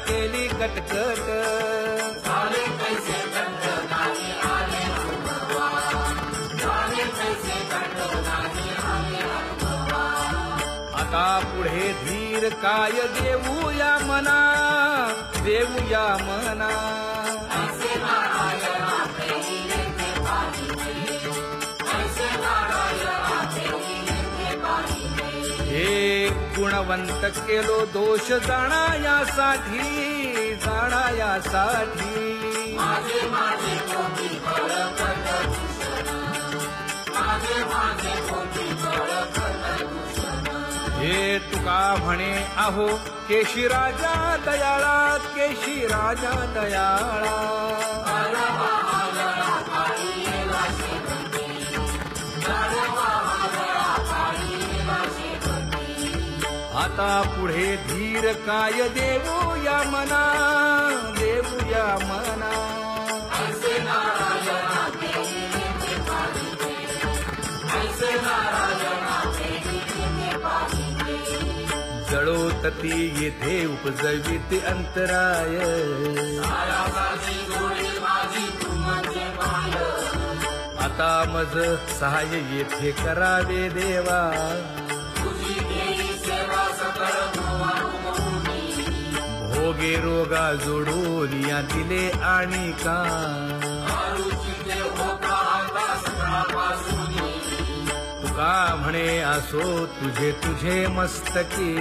केली कटकट आता पुढे धीर काय देऊया मना देऊया मना हे गुणवंत केलो दोष जाणायासाठी हे तुका म्हणे आहो केशी राजा दयाळा आता पुढे धीर काय देऊया मना जळोतती येथे उपजविते अंतराय आता मज सहाय्य येथे करावे देवा भोगे रोगा जोडून या दिले आणि का तुका म्हणे असो तुझे मस्तकी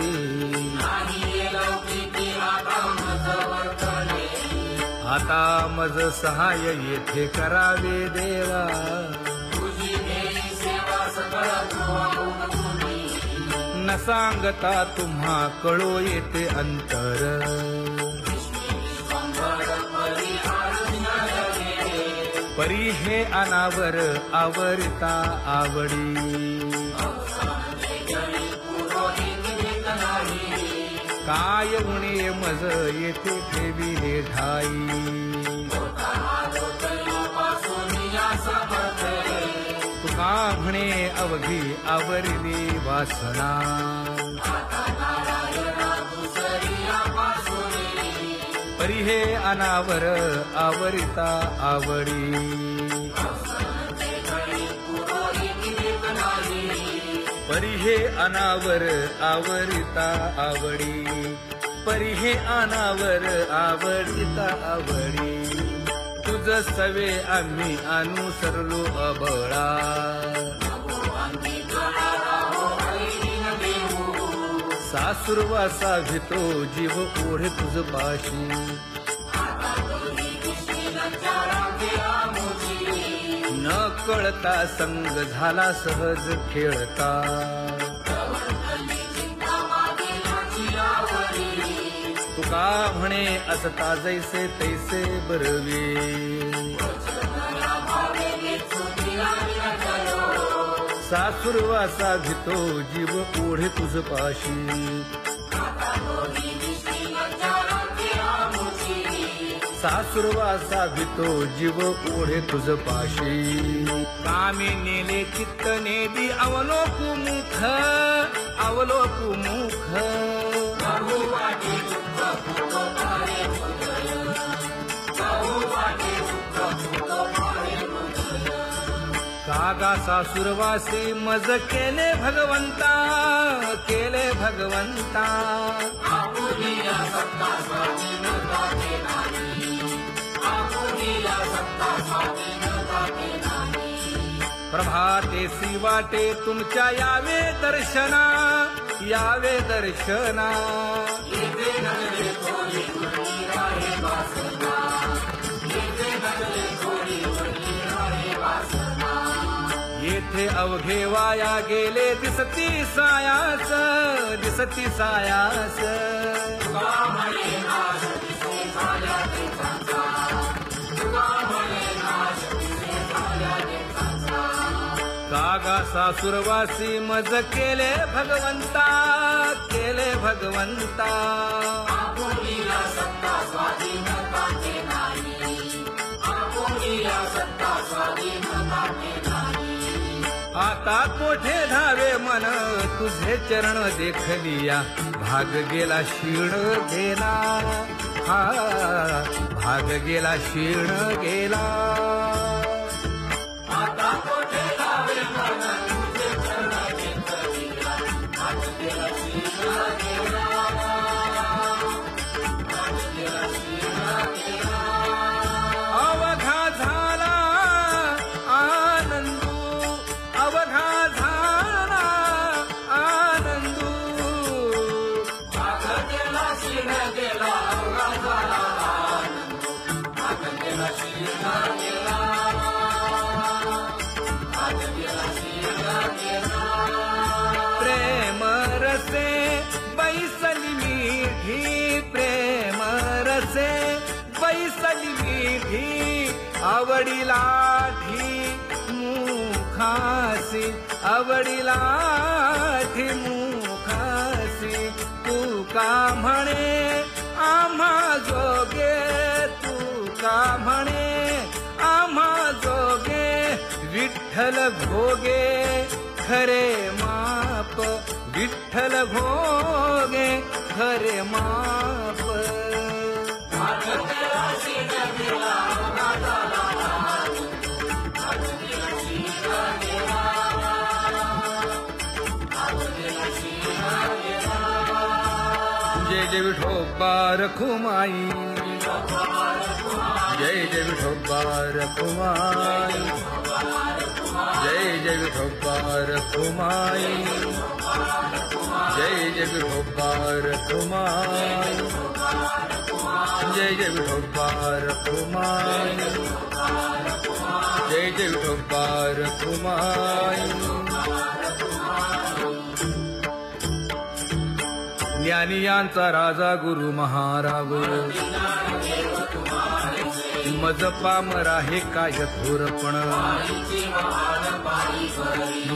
आता मज सहाय्य येथे करावे देवा न सांगता तुम्हा कळो येते अंतर परी हे अनावर आवरता आवडी काय उणे मज येथे ठेविले ठाई तुका म्हणे अवघी आवरली वासना परी हे अनावर आवरिता आवडी परी हे अनावर आवरिता आवडी परी हे अनावर आवडिता आवडी तुझ सवे आम्ही अनुसरलो अबळा सासुरवासा भितो जीव ओढे तुझ पाशी न कळता संग झाला सहज खेळता तुका म्हणे असता जैसे तैसे बरवे सासुरवासा भितो जीव ओढे तुझ पाशी सासुरवासा भितो जीव ओढे तुझ पाशी कामी नेले चित्त नेली अवलोकु मुख कागा सासुरवासी मज केले भगवंता प्रभातेसी वाटे तुमच्या यावे दर्शना येथे अवघे वाया गेले दिसती सायास कागा सासुरवासी मज केले भगवंता आता कोठे धावे मन तुझे चरण देखलिया भाग गेला शीण घेना हा भाग गेला क्षीण गेला अवघा झाला आनंदू अवघा झाला आनंदू प्रेम रसे बैसली मीठी प्रेम रसे बैसली मीठी आवडीला मुखासी आवडीला मुखासी तू का म्हणे आम्हा जोगे तू का म्हणे आम्हा जोगे विठ्ठल भोगे खरे माप विठ्ठल भोगे खरे माप जय जय विठोबा रखुमाई जय जय विठोबा रखुमाई जय जय विठोबा रखुमाई जय जय विठोबा रखुमाई जय जय विठोबा रखुमाई जय जय विठोबा रखुमाई ज्ञानियांचा राजा गुरु महाराज मज पामरा हे काय थोरपण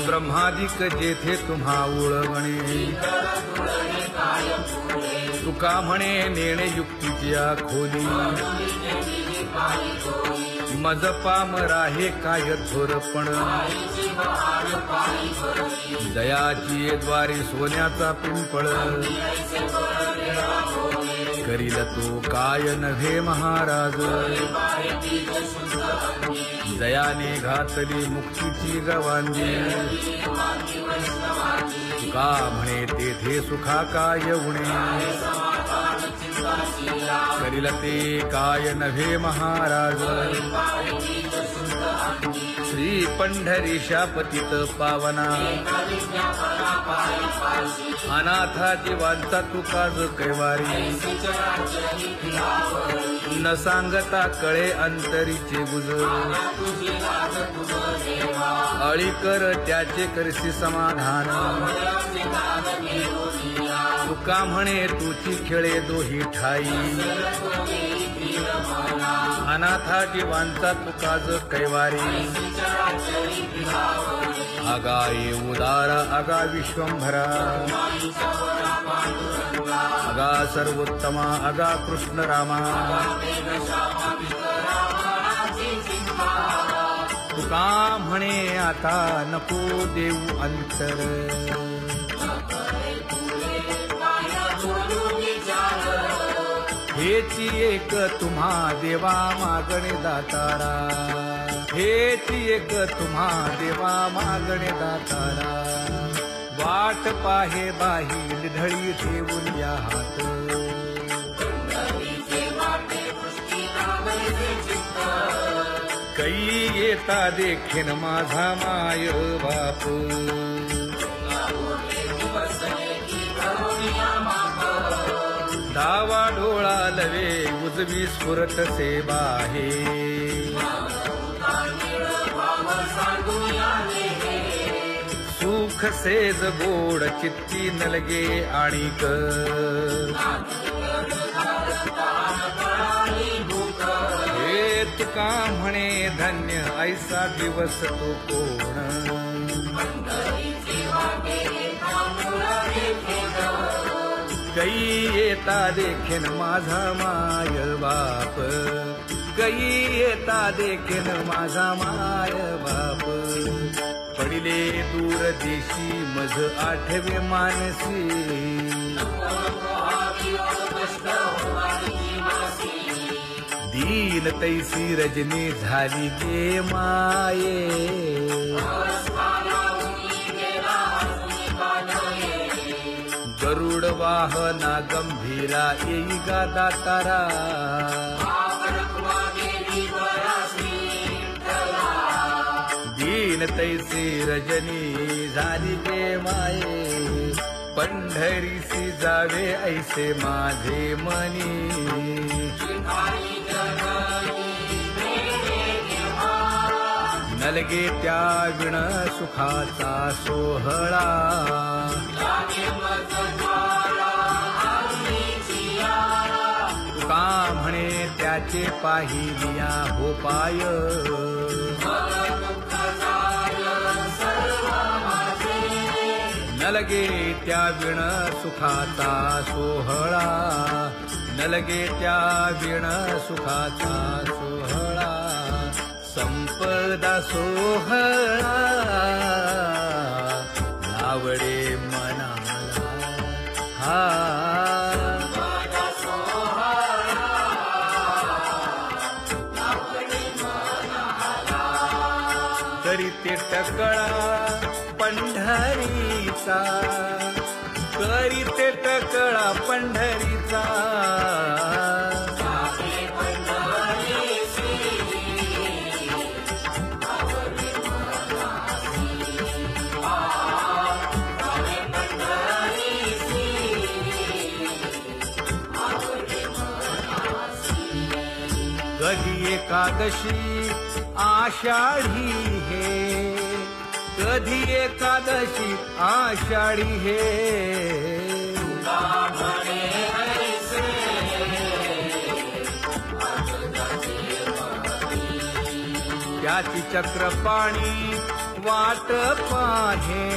ब्रह्मादिक जेथे तुम्हा उळवणे तुका म्हणे नेणे युक्तीची खोली मज पामरा हे काय थोरपण दयाची द्वारे सोन्याचा पिंपळ करील तो काय नव्हे महाराज दयाने घातली मुक्तीची गवांगी तुका म्हणे तेथे सुखा काय उणे करील ते काय नव्हे महाराज श्री पंढरीशा पतित पावना अनाथा जीवांचा तुकाज कैवारी न सांगता कळे अंतरीचे गुज अळी कर त्याचे करसी समाधान तुका म्हणे तुची खेळे दोही ठाई अनाथा जीवांचा तुकाज कैवारी आगा ये उदारा आगा विश्वंभरा आगा सर्वोत्तमा आगा कृष्ण रामा तुका म्हणे आता नको देऊ अंतर हेची एक तुम्हा देवा मागणे दातारा हेची एक तुम्हा देवा मागणे दातारा वाट पाहे बाही ढळी ठेवून या हात कै येता देखीन माझा माय बाप डावा डोळा लवे उजवी स्फुरत से बाहे सुख सेज गोड चित्ती नलगे आणिक हे तुका म्हणे धन्य ऐसा दिवस तो कोण कै येता देखीन माझा माय बाप कै येता देखीन माझा माय बाप पडिले दूर देशी मज आठवे मानसी दीन तैसी रजनी झाली गे माये गरुड वाहना गंभीरा येई गा दातारा दीन तैसी रजनी झाली गे माये पंढरीसी जावे ऐसे माझे मनी नलगे त्या विण सुखाचा सोहळा तुका म्हणे त्याचे पाहिलिया हो पाय नलगे त्या विण सुखाचा सोहळा नलगे त्या विण सुखाचा सोहळा संपदा सोहळा नावडे मनाला हा करीते टकळा पंढरीचा करीते टकळा पंढरीचा कधी एकादशी आषाढी हे कधी एकादशी आषाढी हे त्याची चक्रपाणी वाट पाहे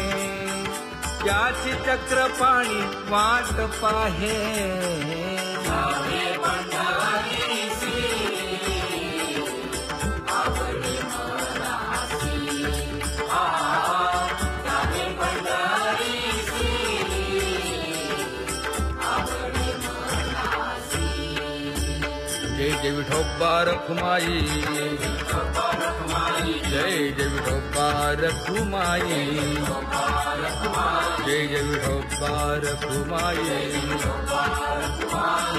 त्याची चक्रपाणी वाट पाहे जय जय विठोबा रखुमाई जय जय विठोबा रखुमाई जय जय विठोबा रखुमाई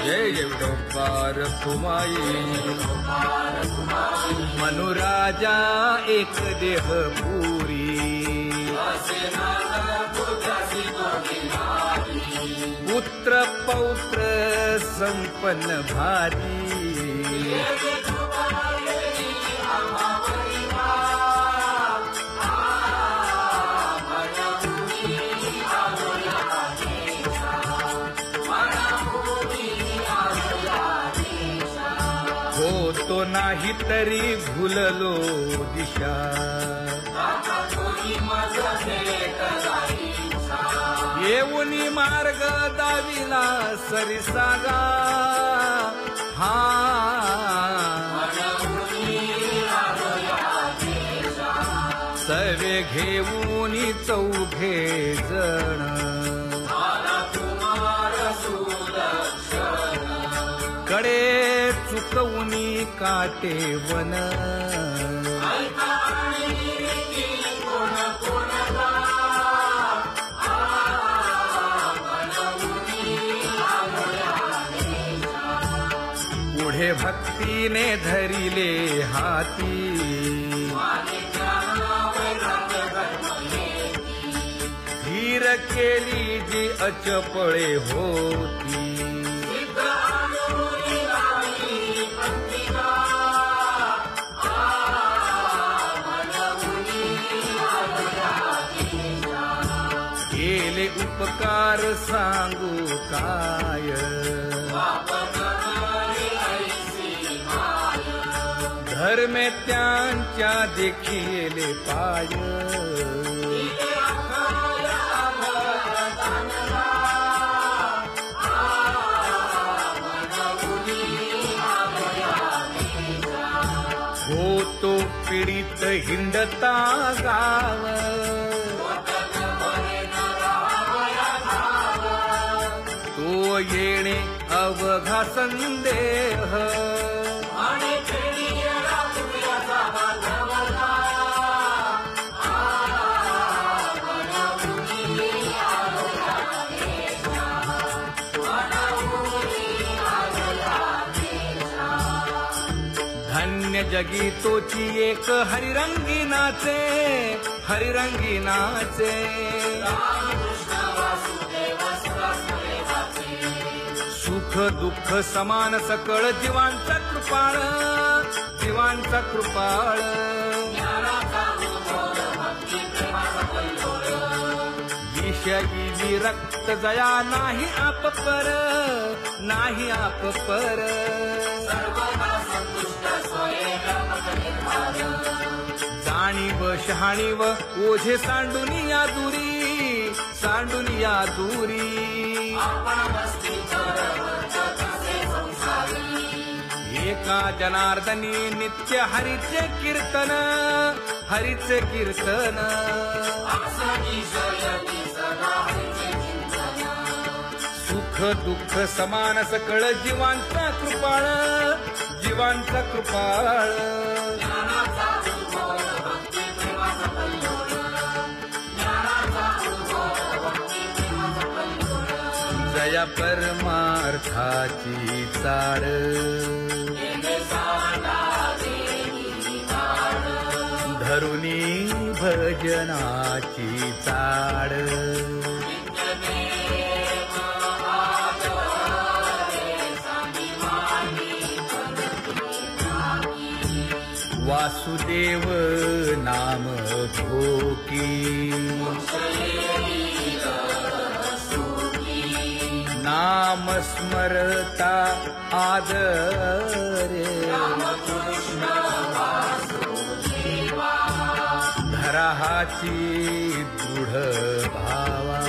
जय जय विठोबा रखुमाई मनुराजा एक देह पुरी पुत्र पौत्र संपन्न भारी होतो नाही तरी भुललो दिशा येऊनी मार्ग दाविला सरिसागा हा सर्वे घेऊनी चौघे जण कडे चुकवूनी काटे वन पुढे भक्तीने धरिले हाती धीर केली जी अचपळे होती केले उपकार सांगू काय धर्मे त्यांच्या देखिले पाय होतो पीडित हिंडता गाव तो येणे अवघा संदेह जगी तोची एक हरिरंगी नाचे, हरिरंगी नाचे. सुख दुःख समान सकळ जीवांचा कृपाळ, जीवांचा कृपाळ. विषयी विरक्त जया नाही आप पर, नाही आप पर. जाणीव शहाणीव ओझे सांडुनिया दुरी, सांडुनिया दुरी. एका जनार्दनी नित्य हरीचे कीर्तन, हरीचे कीर्तन. सुख दुःख समान सकळ जीवांचा कृपाळ, जीवांचा कृपाळ. जया परमार्थाची चाड, धरुनी भजनाची चाड. वासुदेव नाम भोकी, नाम स्मरता आदरे. धराहाची दृढ भावा,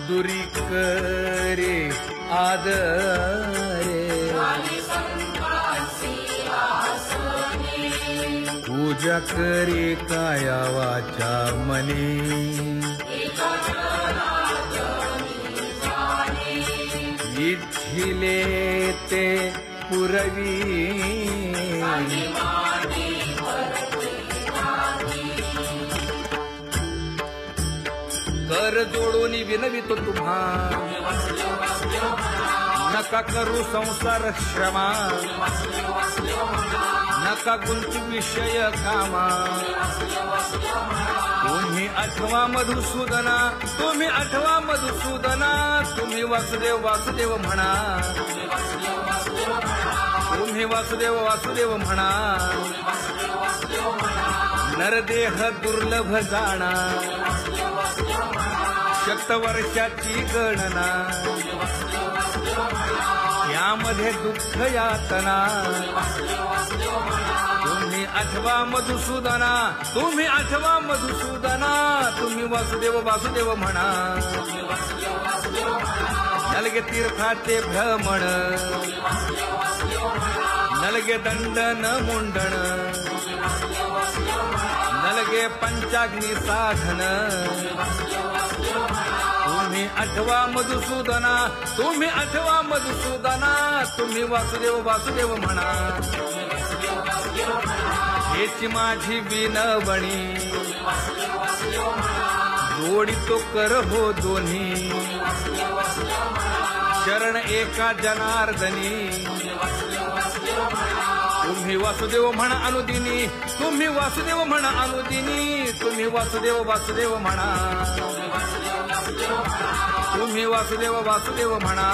दुरी करे आदरे. पूजा करे काया वाचा मने, इच्छिले ते पुरवी. कर जोडून विनवितो तुम्हा, नका करू संसार श्रमा. नका गुंती विषय कामा. तुम्ही आठवा मधुसूदना, तुम्ही आठवा मधुसूदना. तुम्ही वासुदेव वासुदेव म्हणा, तुम्ही वासुदेव वासुदेव म्हणा. नरदेह दुर्लभ जाणा, शतवर्षाची गणना. यामध्ये दुःख यातना. तुम्ही आठवा मधुसूदना, तुम्ही आठवा मधुसूदना. तुम्ही वासुदेव वासुदेव म्हणा. नलगे तीर्थाचे भ्रमण, नलगे दंडन मुंडण. नलगे पंचाग्नी साधन. तुम्ही आठवा मधुसूदना, तुम्ही आठवा मधुसूदना. तुम्ही वासुदेव वासुदेव म्हणा. हेची माझी विनवणी, जोडितो कर हो दोन्ही. शरण एका जनार्दनी. तुम्ही वासुदेव म्हणा अनुदिनी, तुम्ही वासुदेव म्हणा अनुदिनी. तुम्ही वासुदेव वासुदेव म्हणा, तुम्ही वासुदेव वासुदेव म्हणा.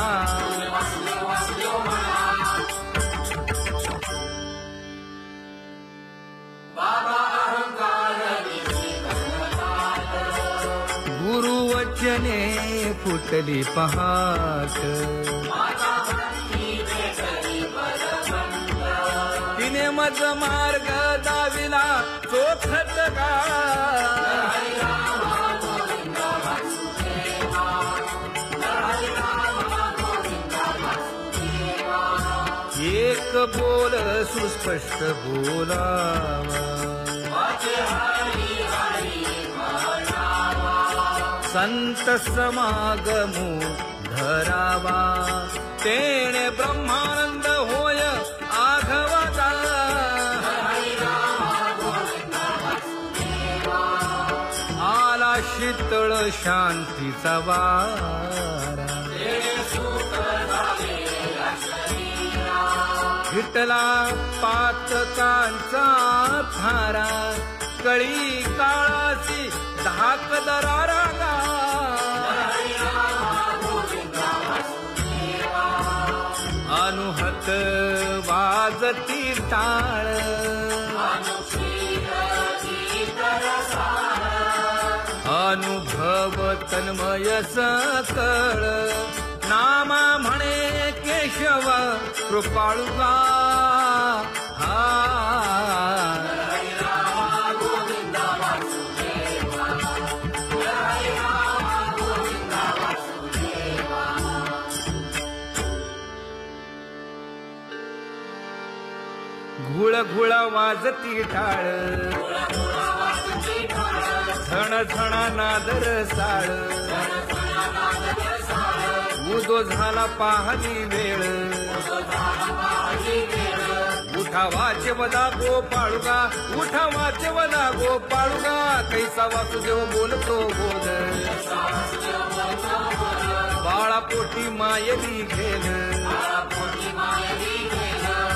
गुरुवचने फुटली पहाट, तिने मज मार्ग दाविला चोखत का. एक बोल सुस्पष्ट बोलावा, संत समागमू धरावा. तेणे ब्रह्मानंद होय आघवता. आला शीतळ शांतीचा वारा. विठ्ठला पातकांचा थारा कळी काळाची धाक दरारा अनुहत वाजती टाळ अनुभव तन्मय सकळ नामा म्हणे केशव कृपाळुगा घुळ घुळ वाजती टाळ झण झण नादर साळ उदो झाला पाहली वेळ उठा वाचे वदा गोपाळुगा उठा वाचे वदा गोपाळुगा कैसा वासुदेव बोलतो बोल बाळा पोटी मायली घेल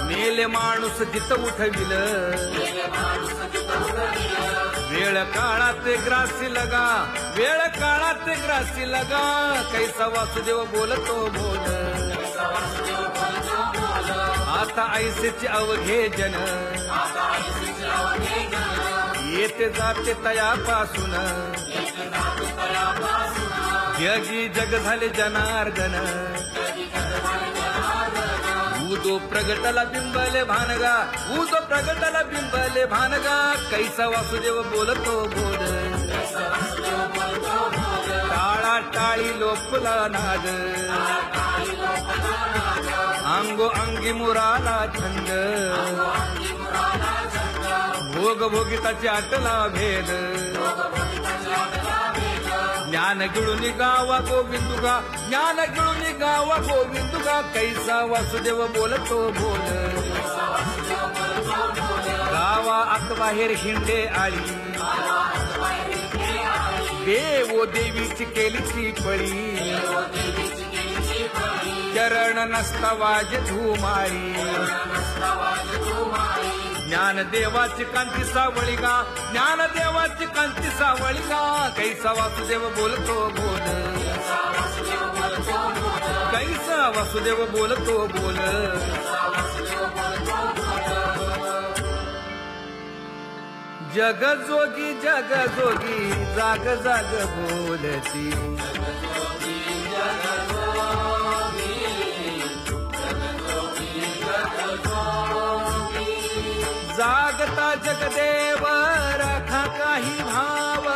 मेले माणूस जित उठविल वेळ काळात ग्रासी लगा वेळ काळात ग्रासी लगा कैसा वासुदेव बोलतो बोल आता ऐसेचे अवघे जन येते जाते तयापासून जगी जग झाले जनार्दन उदो प्रगटला बिंबले भानगा उदो प्रगटला बिंबले भानगा कैसा वासुदेव बोलतो बोल टाळा टाळी लोपला नाद अंगो अंगी मुराला छंद भोग भोगिताची आटला भेद ज्ञान गिळून गावा गोविंदुगा ज्ञान गिळून गावा गोविंदुगा कैसा वासुदेव बोलतो बोल गावा आत बाहेर हिंडे आळी देवो देवीची केलीची पळी चरण नसता वाज धुमाळी ज्ञान देवाची कांती सावळी गा ज्ञान देवाची कांती सावळी गा कैसा वासुदेव बोलतो बोल कैसा वासुदेव बोलतो बोल जग जोगी जाग जाग बोलती जागता जगदेव राखा काही भाव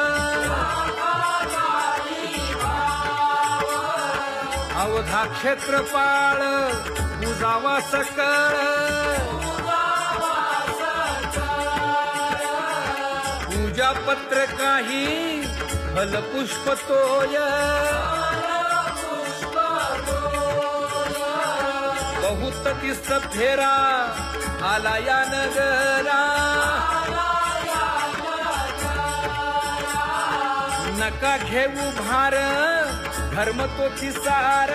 अवधा क्षेत्रपाळ पूजावा सकळ पूजा पत्र काही फलपुष्प तोय बहुत दिस फेरा आला या नगरा नका घेऊ भार धर्म तोची सार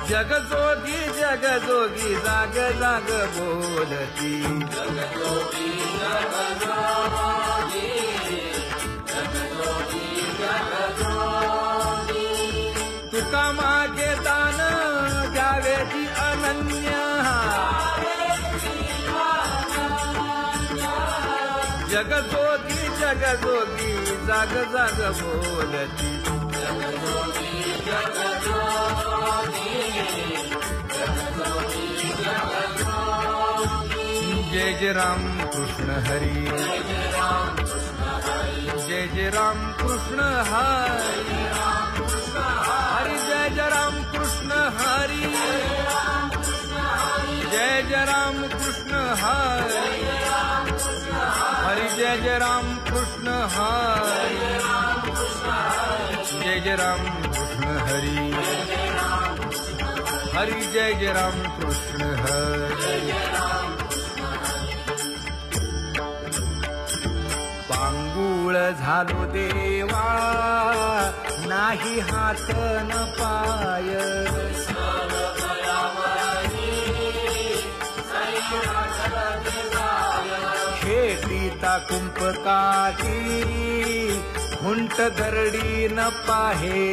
जगजोगी जाग जाग बोलती तुका मागे दान द्यावेची अनन्य जगजोगी जाग जाग बोलती जय जय राम कृष्ण हरी जय जय राम कृष्ण हरी हरि जय जय राम कृष्ण हरी जय जय राम कृष्ण हरी हरि जय जय राम कृष्ण हरी जय जय राम कृष्ण हरी हरि जय जय राम कृष्ण हरी पांगू व्याकुळ झालो देवा, नाही हात न पाय. खेटीता कुंपकाठी हुंट गरडी न पाहे.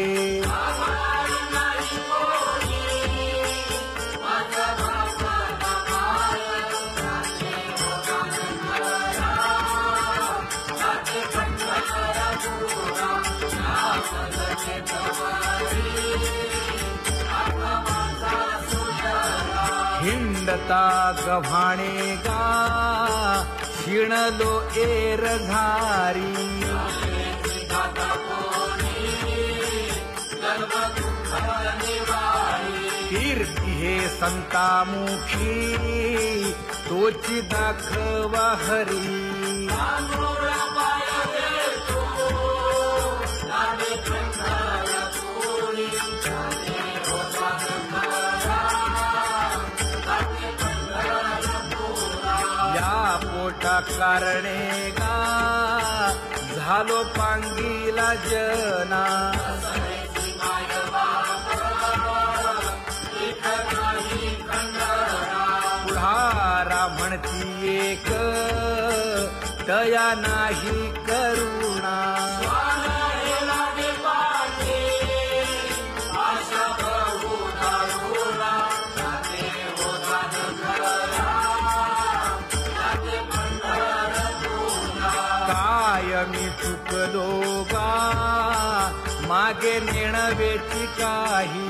हिंडता गव्हाणे गा शिणलो एर घारी. कीर्ती हे संतामुखी तोची दाखवा हरी. या पोटा कारणे गा झालो पांगीला जना. पुढारा म्हणती एक तया नाही करुणा. मी चुकलो गा मागे नेणवेची काही.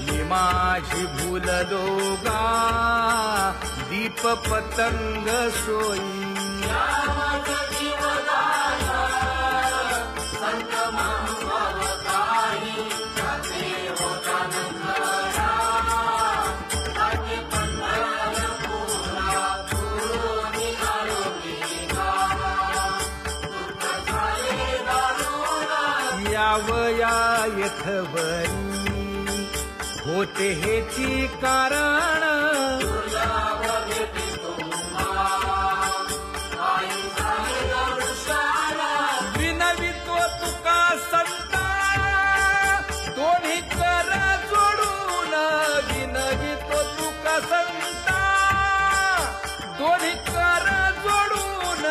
मी माझी भूललो गा दीप पतंग सोयी. यावया यथवरी होते हेची कारण. विनवितो तुका संता दोन्ही कर जोडून. विनवितो तुका संता दोन्ही कर जोडून.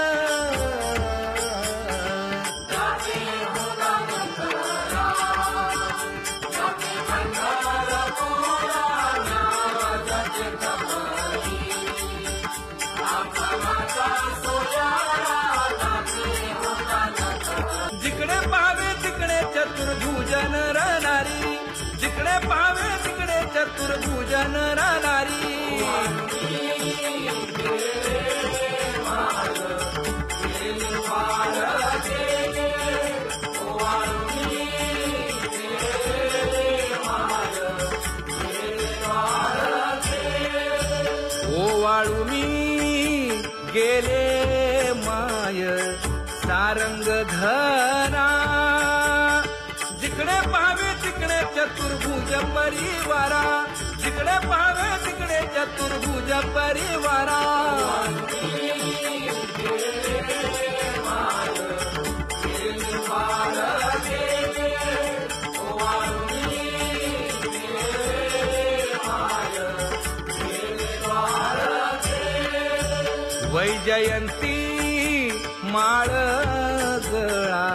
जिकडे पाहावे तिकडे चतुर्भुजन राहणारी. जिकडे पाहावे तिकडे चतुर्भुजन राहणारी. ओवाळू मी गेले माय सारंग धरा. जिकडे पाहावे तिकडे चतुर्भुज परिवारा. जिकडे पाहावे तिकडे चतुर्भुज परिवारा. वैजयंती माळ गळा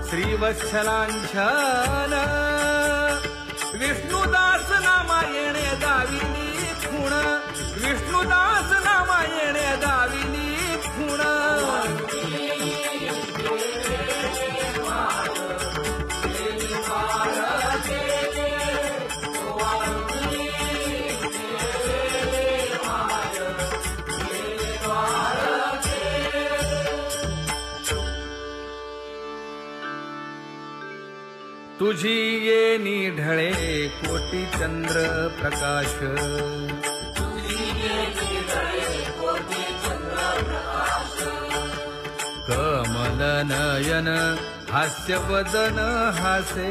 श्रीवत्सलांछन. विष्णुदास नामायणे दाविली खूण. विष्णुदास नामायणे दाविली खूण. तुझी येनी ढळे कोटी चंद्र प्रकाश. कमल नयन हास्य वदन हासे.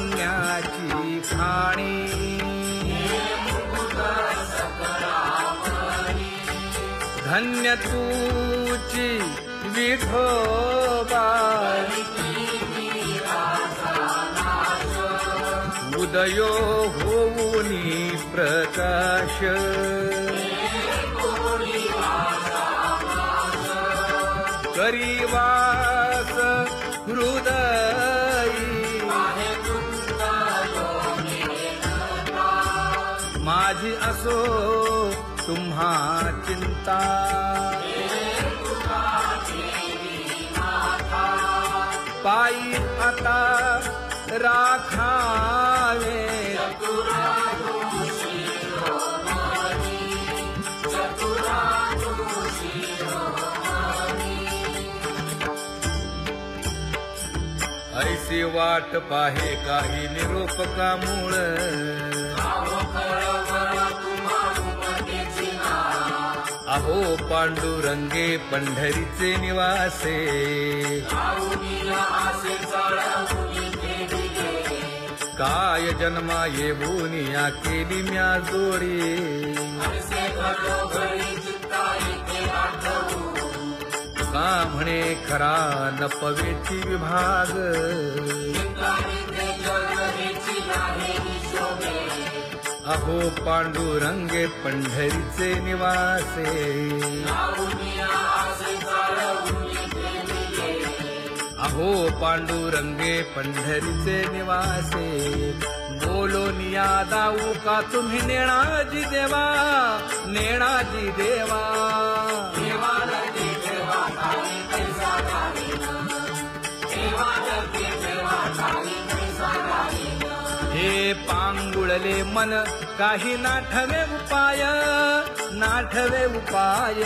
पुण्याची खाणी धन्य तूची विठोबा उदयो होऊनी प्रकाश करीवास हृदयी माझी असो तुम्हा चिंता पायी आता राखावे ऐसी वाट पाहे काही निरोप का मूळ अहो पांडुरंगे पंढरीचे निवासे काय जन्मा येऊनिया केली म्या जोडी का म्हणे खरा नपवेची विभाग अहो पांडुरंगे पंढरीचे निवासे अहो पांडुरंगे पंढरीचे निवासे बोलोनिया दाऊ का तुम्ही नेणाजी देवा नेणाजी देवा हे पांगुळले मन काही नाठवे उपाय